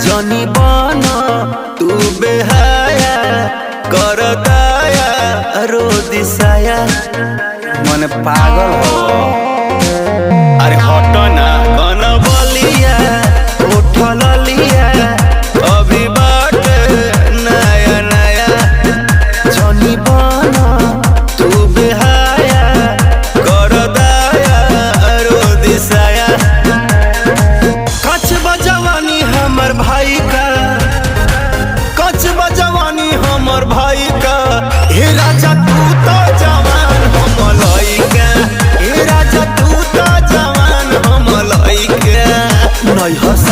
जनी बना तू बेहाया कर दया रो दिसाया मन पागल हो। अरे हटना कन बलिया उठल लिया अभी बाट नया नया जनी बना तू बेहाया कर दया रो दिसाया। कच बजवानी हमर भाई का, कच बजवानी हमर भाई का। हे राजा तू तो जवान हम लइका, हे राजा तू तो जवान हम लइका। नहीं हंस